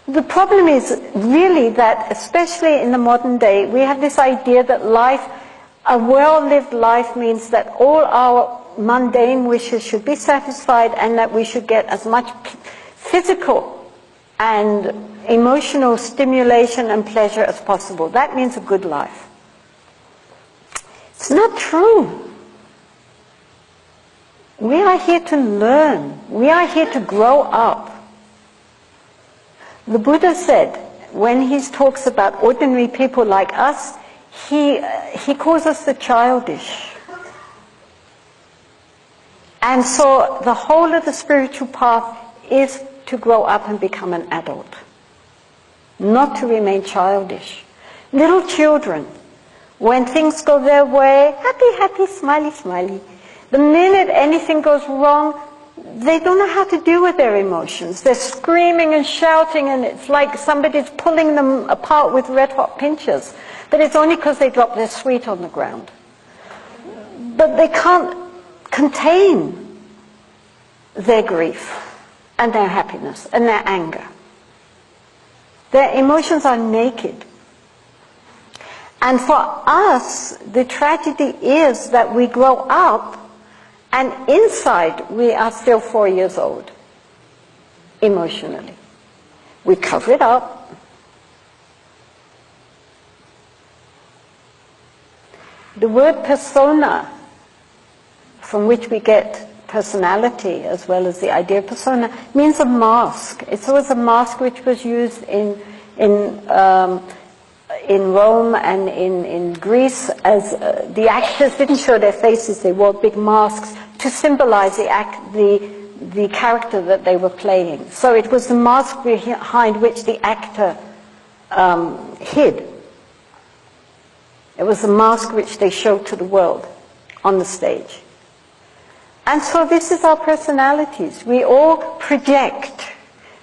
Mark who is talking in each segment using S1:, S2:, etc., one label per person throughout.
S1: The problem is really that, especially in the modern day, we have this idea that life, a well-lived life, means that all our mundane wishes should be satisfied and that we should get as much physical and emotional stimulation and pleasure as possible. That means a good life. It's not true. We are here to learn. We are here to grow up. The Buddha said, when he talks about ordinary people like us, he calls us the childish. And so the whole of the spiritual path is to grow up and become an adult, not to remain childish. Little children, when things go their way, happy, happy, smiley, smiley. The minute anything goes wrong, they don't know how to deal with their emotions. They're screaming and shouting, and it's like somebody's pulling them apart with red-hot pinchers. But it's only because they dropped their sweet on the ground. But they can't contain their grief and their happiness and their anger. Their emotions are naked. And for us, the tragedy is that we grow up and inside we are still 4 years old, emotionally. We cover it up. The word persona, from which we get personality as well as the idea of persona, means a mask. It's always a mask which was used in Rome and in Greece, as the actors didn't show their faces, they wore big masks to symbolize the character that they were playing. So it was the mask behind which the actor hid. It was the mask which they showed to the world on the stage. And so this is our personalities. We all project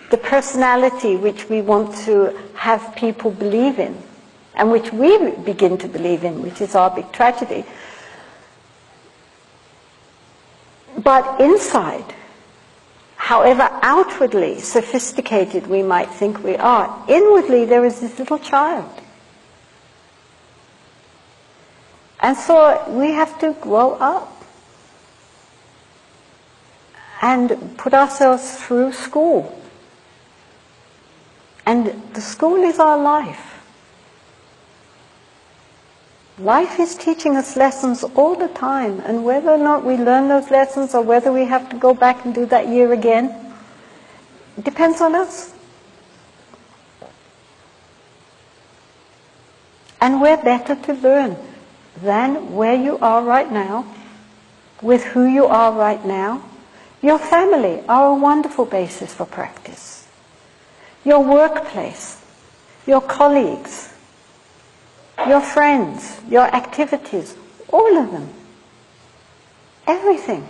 S1: the personality which we want to have people believe in, and which we begin to believe in, which is our big tragedy. But inside, however outwardly sophisticated we might think we are, inwardly there is this little child. And so we have to grow up and put ourselves through school. And the school is our life. Life is teaching us lessons all the time, and whether or not we learn those lessons or whether we have to go back and do that year again, it depends on us. And we're better to learn than where you are right now, with who you are right now. Your family are a wonderful basis for practice. Your workplace, your colleagues, your friends, your activities, all of them. Everything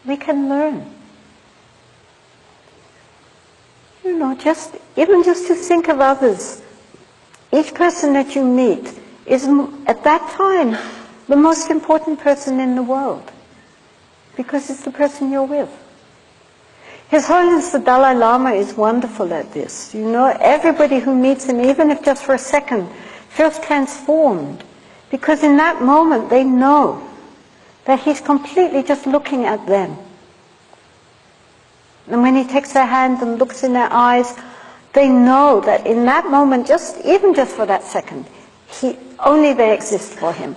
S1: we can learn. You know, even just to think of others. Each person that you meet is, at that time, the most important person in the world, because it's the person you're with. His Holiness the Dalai Lama is wonderful at this. You know, everybody who meets him, even if just for a second, feels transformed, because in that moment they know that he's completely just looking at them. And when he takes their hand and looks in their eyes, they know that in that moment, even just for that second, only they exist for him.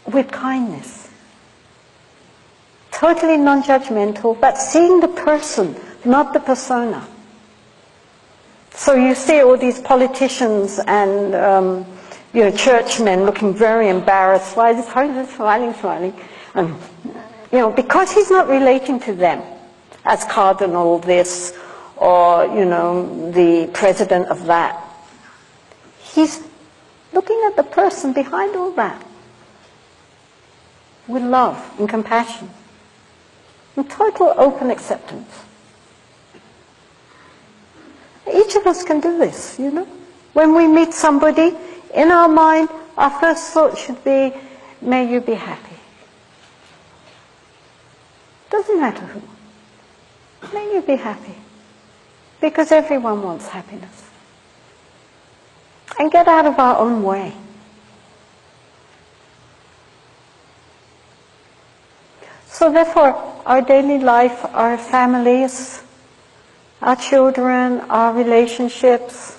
S1: With kindness. Totally non-judgmental, but seeing the person, not the persona. So you see all these politicians and churchmen looking very embarrassed. Why is this smiling? Because he's not relating to them as cardinal this or the president of that. He's looking at the person behind all that with love and compassion and total open acceptance. Each of us can do this, When we meet somebody, in our mind, our first thought should be, may you be happy. Doesn't matter who. May you be happy. Because everyone wants happiness. And get out of our own way. So therefore, our daily life, our families, our children, our relationships,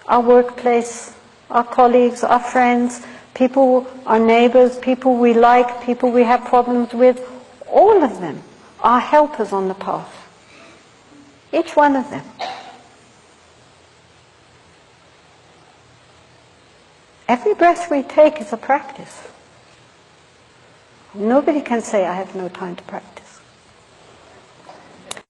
S1: our workplace, our colleagues, our friends, people, our neighbors, people we like, people we have problems with, all of them are helpers on the path. Each one of them. Every breath we take is a practice. Nobody can say, I have no time to practice.